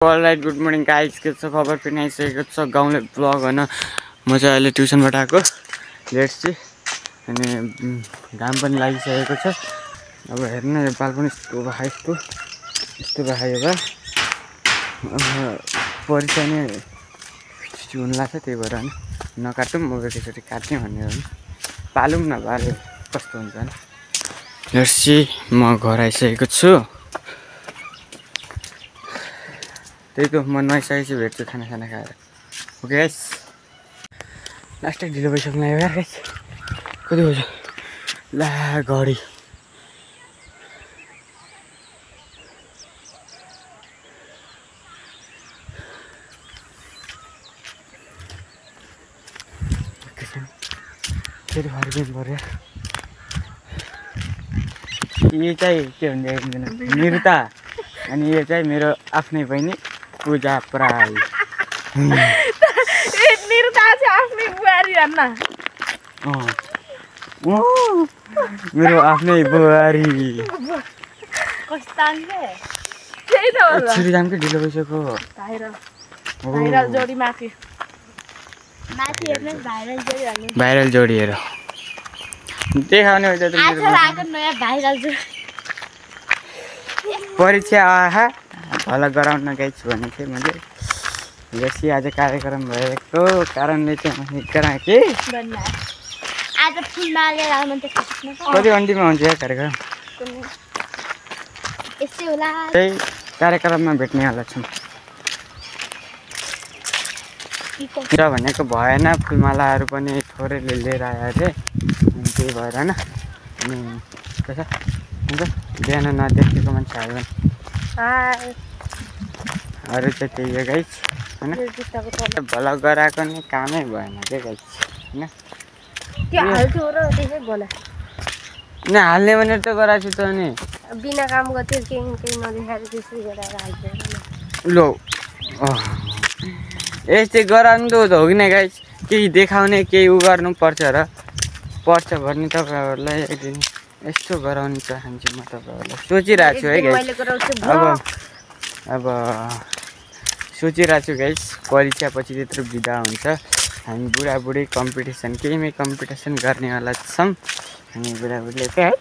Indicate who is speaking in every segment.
Speaker 1: All right good morning guys के छ खबर पनि आइसकेको छ गाउँले ब्लग होइन म चाहिँ अहिले ट्युसनबाट आएको लेट छि अनि घाम पनि लागिसकेको छ अब हेर्नु यो बाल पनि यस्तो भयो अब परीक्षा नि हुन लाग्छ त्यही भएर नि नकाटौँ म एकैचोटि काट्ने भन्ने हो पालौँ न बाल कस्तो हुन्छ नि लेट छि म घर आइसकेको छु त्यही त म नुहाइसकेपछि भेट्छु खाना खाएर ओके गाइस लास्टै ढिलो भइसक्नु लाग्यो यार गाइस कति बज्यो ला घडी फेरि फर्किनु पर्यो यो चाहिँ के भन्छ निरुता अनि यो चाहिँ मेरो आफ्नै बहिनी पूजा प्राई
Speaker 2: निरुता चाहिँ आफ्नै बुहारी भन्न
Speaker 1: मेरो आफ्नै बुहारी छिरिजामकै ढिलो भइसक्यो
Speaker 2: भाइरल जोडी माथि हेर्नु
Speaker 1: भाइरल जोडी हेर देखाउने हो त
Speaker 2: नयाँ भाइरल जोडी
Speaker 1: परीक्षा आहा भला गराउन गएछु भने थिएँ मैले जसरी आज कार्यक्रम भएको कारणले चाहिँ कहाँ के
Speaker 2: आज फुलमाले लाउनु
Speaker 1: कति घन्टीमा हुन्छ यो कार्यक्रम
Speaker 2: यस्तै होला
Speaker 1: त्यही कार्यक्रममा भेट्नेवाला छौँ र भनेको भएन फुलमालाहरू पनि थोरैले लिएर आयो अरे अनि त्यही भएर होइन अनि कसो हुन्छ बिहान नदेखेको मान्छेहरू पनि अरू चाहिँ त्यही हो गाइस होइन भला गराएको नि कामै भएन क्या गाइस होइन हाल्ने भनेर त गराएको छु त अनि
Speaker 2: बिना काम गर्थ्यो केही नदेखाएर त्यसरी गरेर हाल्छ
Speaker 1: लो यस्तै गराउनु त हो कि न गाइस केही देखाउने केही उ गर्नु पर्छ भने तपाईँहरूलाई एकदिन यस्तो गराउनु चाहन्छु म तपाईँहरूलाई सोचिरहेको छु है गाइस अब सोचिरहेको छु गाइस परीक्षा पछि त्यत्रो बिदा हुन्छ हामी बुढाबुढी कम्पिटिसन केहीमै कम्पिटिसन गर्नेवाला छौँ हामी बुढाबुढीले चाहिँ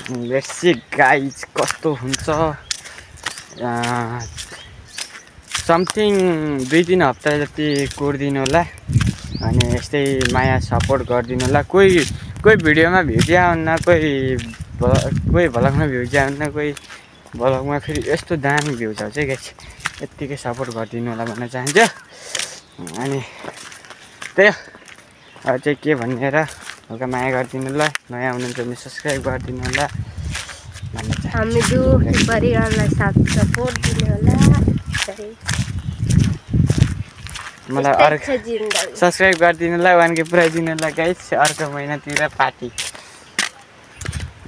Speaker 1: है लेट्स सी गाइस कस्तो हुन्छ समथिङ 2-3 हप्ता जति कोरिदिनु होला अनि यस्तै माया सपोर्ट गरिदिनु होला कोही भिडियोमा भ्युज आउन्न कोही भ्लगमा भ्युज आउन्न कोही भ्लगमा फेरि यस्तो दामी भ्युज आउँछ गाइस यत्तिकै सपोर्ट गरिदिनु होला भन्न चाहन्छु अनि त्यही अब चाहिँ के भनेर हल्का माया गरिदिनु होला नयाँ हुनुहुन्छ भने सब्सक्राइब गरिदिनु होला भन्न चाहन्छु
Speaker 2: हामी दुई परिवारलाई साथ सपोर्ट दिनु होला
Speaker 1: मलाई अर्को सब्सक्राइब गरिदिनुलाई 1K पुऱ्याइदिनु होला गाइस अर्को महिनातिर पार्टी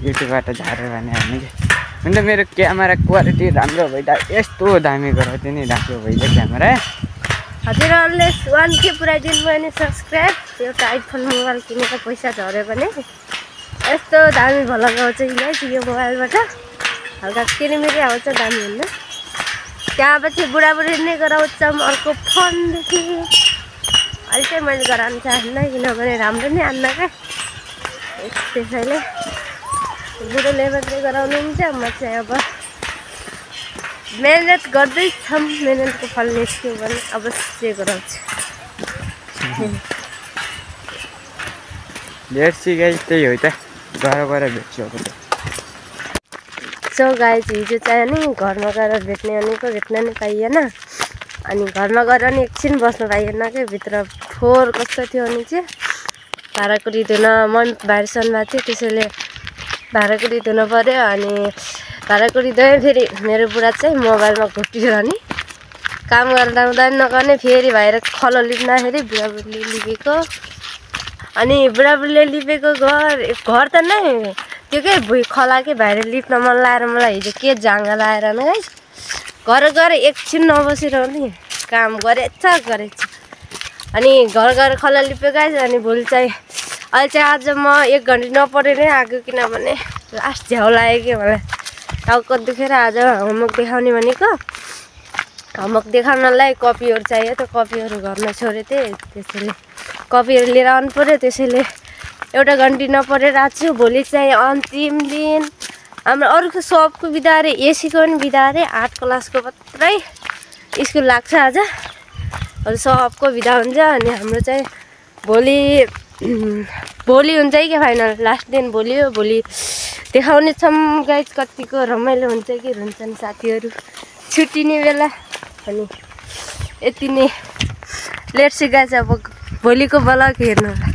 Speaker 1: युट्युबबाट झारेर भने हामी अन्त मेरो क्यामेरा क्वालिटी राम्रो भइदा यस्तो दामी गराउँथ्यो नि राम्रो भइदियो क्यामेरा
Speaker 2: हजुरहरूले 1K पुऱ्याइदिनु भयो भने सब्सक्राइब एउटा आइफोन मोबाइल किनेको पैसा झऱ्यो भने यस्तो दामी भ्लग आउँछ यो मोबाइलबाट हल्का किनेमेरी आउँछ दामी हुन्न त्यहाँपछि बुढाबुढी नै गराउँछौँ अर्को फोनदेखि अहिले चाहिँ मैले गराउनु चाहन्न किनभने राम्रो नै आन्न क्या त्यसैले बुढोले मात्रै गराउनुहुन्छ म चाहिँ अब मेहनत गर्दैछौँ मेहनतको फल निस्क्यो भने अवश्य गराउँछु
Speaker 1: भेट्छु गाइस त्यही हो त गएर भेट्छु अब
Speaker 2: सो गाइस हिजो चाहिँ नि घरमा गएर भेट्ने भनेको भेट्न नि पाइएन अनि घरमा गएर नि एकछिन बस्नु पाइएन क्या भित्र फोहोर कस्तो थियो भने चाहिँ भाँडाकुटी धुन मन भाइरसन भएको थियो त्यसैले भाँडाकुटी धुन पऱ्यो अनि भाँडाकुटी धोएँ फेरि मेरो बुढा चाहिँ मोबाइलमा घुटिएर नि काम गर्दा हुँदा नगर्ने फेरि बाहिर खलो लिप्दाखेरि बुढाबुढीले लिपेको अनि बुढाबुढीले लिपेको घर त नै त्यो के भुइँ खला के बाहिर लिप्न मन लाएर मलाई हिजो के जाँगा लाएर न गाइस घर एकछिन नबसिरहने काम गरेछ अनि घर खला लिप्यो गाइस अनि भोलि चाहिँ अहिले चाहिँ आज म 1 घन्टा नपढेर नै आएको किनभने लास्ट झ्याउ लाग्यो कि मलाई टाउको दुखेर आज होमवर्क देखाउने भनेको होमवर्क देखाउनलाई कपीहरू चाहियो, त्यो कपीहरू घरमा छोडेको थिएँ, त्यसैले कपीहरू लिएर आउनु पऱ्यो। त्यसैले एउटा घन्टी नपढेर आएको छु। भोलि चाहिँ अन्तिम दिन। हाम्रो अरूको सबको बिदा अरे, एसीको पनि बिदा अरे, 8 क्लासको मात्रै स्कुल लाग्छ आज। अरू सबको बिदा हुन्छ अनि हाम्रो चाहिँ भोलि हुन्छ कि फाइनल लास्ट दिन भोलि हो। भोलि देखाउने छौँ गाइज कतिको रमाइलो हुन्छ कि हुन्छन् साथीहरू छुट्टिने बेला। अनि यति नै लेट्स सी गाइज, अब भोलिको ब्लग हेर्नु होला।